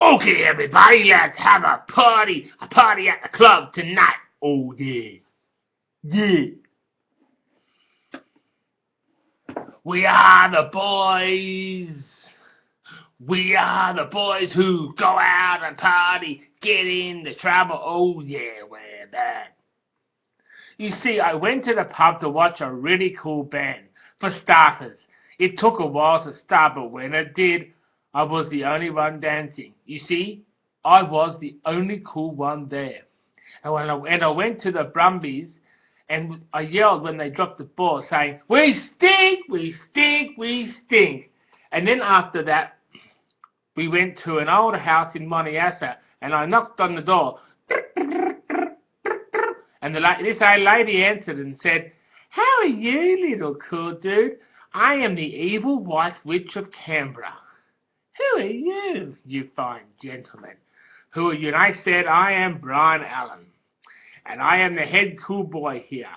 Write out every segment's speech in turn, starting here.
Okay, everybody, let's have a party at the club tonight. Oh, yeah. Yeah. We are the boys. We are the boys who go out and party, get into trouble. Oh, yeah, we're that. You see, I went to the pub to watch a really cool band. For starters, it took a while to start, but when it did, I was the only one dancing. You see, I was the only cool one there. And when I went to the Brumbies, and I yelled when they dropped the ball, saying, "We stink, we stink, we stink." And then after that, we went to an old house in Moniassa, and I knocked on the door. And this old lady answered and said, "How are you, little cool dude? I am the evil white witch of Canberra." "Who are you, you fine gentleman? Who are you?" And I said, "I am Brian Allen, and I am the head cool boy here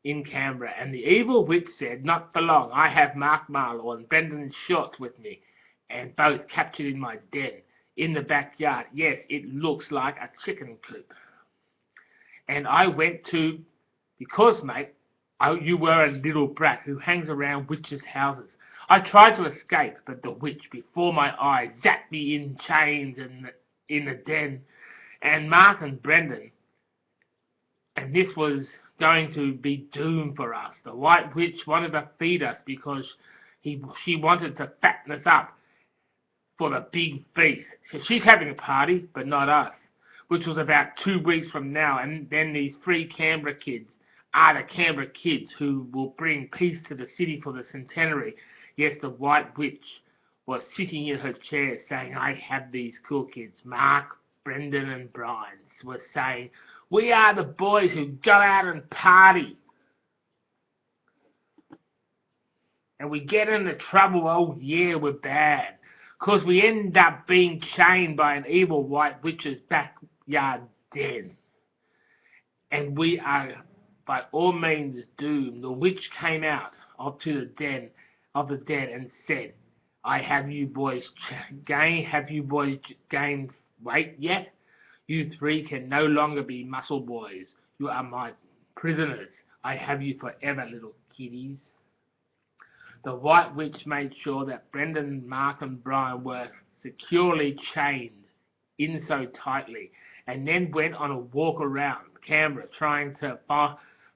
in Canberra." And the evil witch said, "Not for long. I have Mark Marlowe and Brendan Short with me, and both captured in my den in the backyard. Yes, it looks like a chicken coop." And I went to, because, mate, you were a little brat who hangs around witches' houses. I tried to escape, but the witch before my eyes zapped me in chains in the den. And Mark and Brendan, and this was going to be doom for us. The white witch wanted to feed us because she wanted to fatten us up for the big feast. So she's having a party, but not us, which was about 2 weeks from now. And then these 3 Canberra kids are the Canberra kids who will bring peace to the city for the centenary. Yes, the white witch was sitting in her chair saying, "I have these cool kids." Mark, Brendan and Brian were saying, "We are the boys who go out and party. And we get into trouble. Oh yeah, we're bad. Because we end up being chained by an evil white witch's backyard den. And we are by all means doomed." The witch came out to the den and said, have you boys gained weight yet? You 3 can no longer be muscle boys. You are my prisoners. I have you forever, little kiddies." The white witch made sure that Brendan, Mark and Brian were securely chained in so tightly, and then went on a walk around Canberra trying to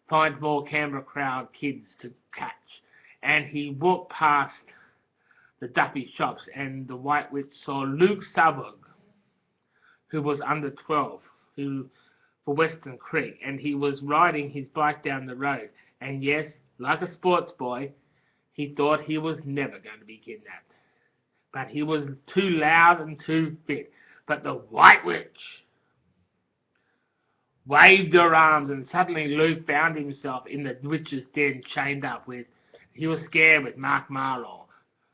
find more Canberra crowd kids to catch. And he walked past the Duffy shops, and the white witch saw Luke Savog, who was under 12, for Western Creek, and he was riding his bike down the road. And yes, like a sports boy, he thought he was never going to be kidnapped. But he was too loud and too fit. But the white witch waved her arms, and suddenly Luke found himself in the witch's den, chained up with. He was scared with Mark Marlowe,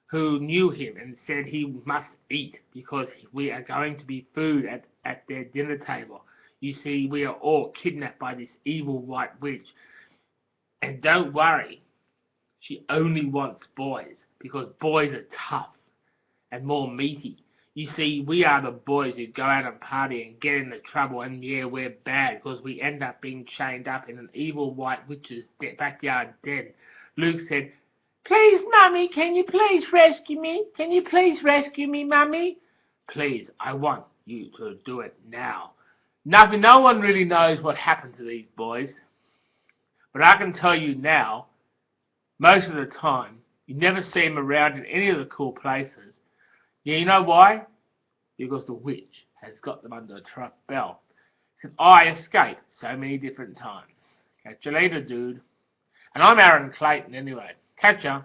who knew him and said he must eat because we are going to be food at their dinner table. You see, we are all kidnapped by this evil white witch. And don't worry, she only wants boys, because boys are tough and more meaty. You see, we are the boys who go out and party and get into trouble, and yeah, we're bad because we end up being chained up in an evil white witch's backyard den. Luke said, "Please, Mummy, can you please rescue me? Can you please rescue me, Mummy?" "Please, I want you to do it now." No one really knows what happened to these boys, but I can tell you now, most of the time, you never see them around in any of the cool places. Yeah, you know why? Because the witch has got them under a spell. And I escaped so many different times. Catch you later, dude. And I'm Aaron Clayton anyway. Catch ya.